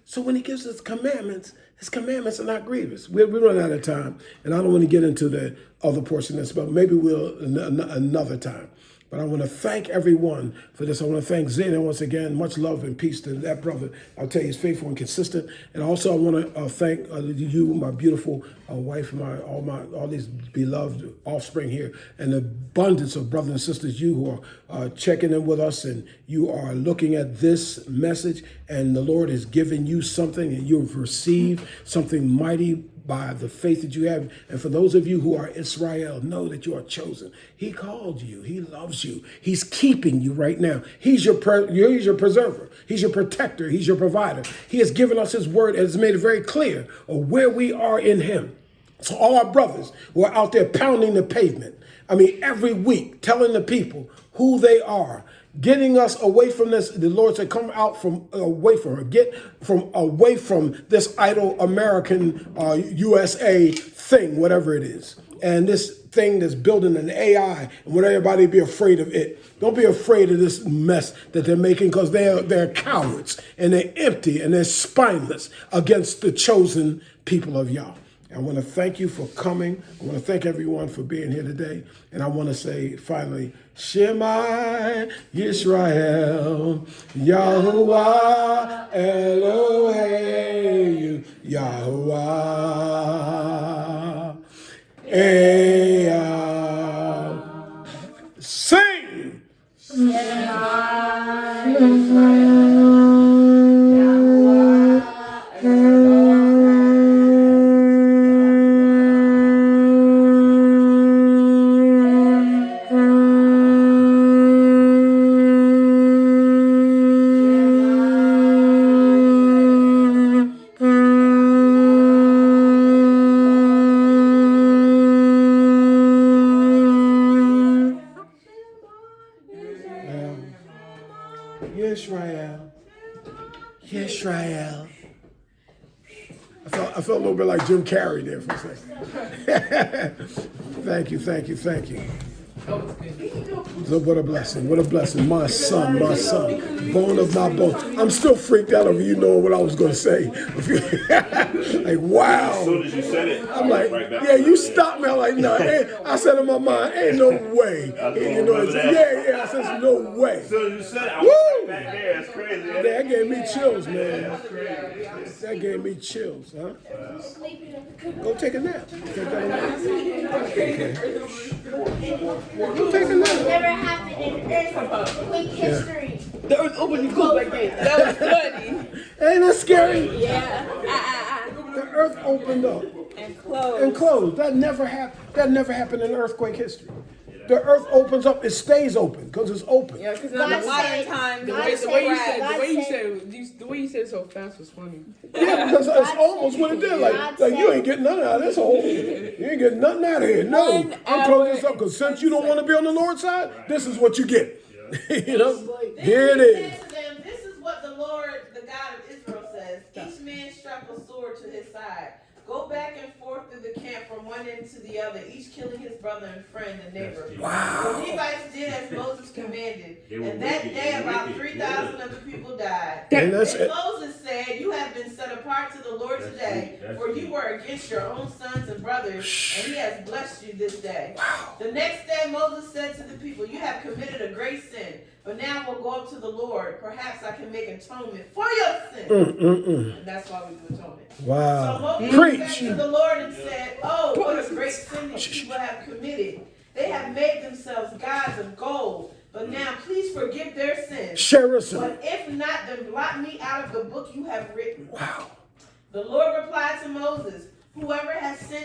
So when he gives us commandments, his commandments are not grievous. We run out of time, and I don't want to get into the other portion of this, but maybe we'll another time. But I want to thank everyone for this. I want to thank Zena once again. Much love and peace to that brother. I'll tell you, he's faithful and consistent. And also I want to thank you, my beautiful wife, and all these beloved offspring here, and the abundance of brothers and sisters, you who are checking in with us, and you are looking at this message, and the Lord has given you something, and you've received something mighty by the faith that you have. And for those of you who are Israel, know that you are chosen. He called you. He loves you. He's keeping you right now. He's your preserver. He's your protector. He's your provider. He has given us his word and has made it very clear of where we are in him. So all our brothers who are out there pounding the pavement, every week telling the people who they are, getting us away from this. The Lord said, come out from away from her. Get from away from this idle American USA thing, whatever it is. And this thing that's building an AI, and would everybody be afraid of it? Don't be afraid of this mess that they're making, because they're cowards and they're empty and they're spineless against the chosen people of Yah. I want to thank you for coming. I want to thank everyone for being here today. And I want to say, finally, Shema Yisrael, Yahuwah Elohei, Yahuwah Eyal. Sing! Shema Yisrael. Yisrael. I felt a little bit like Jim Carrey there for a second. Thank you. So what a blessing. My son, bone of my bone. I'm still freaked out over you knowing what I was going to say. Like, wow. As soon as you said it, I'm like, yeah, you stopped me. I'm like, no. I said in my mind, ain't no way. I said, there's no way. As soon as you said it, I went back there. It's crazy. That gave me chills, man. That gave me chills, huh? Go take a nap. Take that okay. Go take a nap. Never happened in earthquake history. The earth opened and closed like that. That was funny. Ain't that scary? Yeah. The earth opened up And closed. and closed. That never happened in earthquake history. the earth opens up. It stays open because it's open. Yeah, because God the said- time, way God you said- said God the way you said- said the way you said it so fast was funny. Yeah, because that's almost what it did. Like God you said- ain't getting nothing out of this hole. You ain't getting nothing out of here. No, 1 I'm closing this hour up because and since you don't want to be on the Lord's side, this is what you get. You know, Then here it he is. said to them, this is what the Lord, the God of Israel says. Each man struck a sword to his side. Go back and forth through the camp from one end to the other, each killing his brother and friend and neighbor. Wow. The Levites did as Moses commanded. They were And that wicked, day they were about wicked. 3,000 of the people died. And that's Then it. Moses said, you have been set apart to the Lord That's today, deep, that's for you deep. were against your own sons and brothers, and he has blessed you this day. Wow. The next day Moses said to the people, you have committed a great sin, but now we'll go up to the Lord. Perhaps I can make atonement for your sin. And that's why we do atonement. So Wow. Moses went back to the Lord and said, oh, what a great sin these people have committed. They have made themselves gods of gold. But now please forgive their sins. Sherison. But if not, then blot me out of the book you have written. Wow. The Lord replied to Moses, whoever has sinned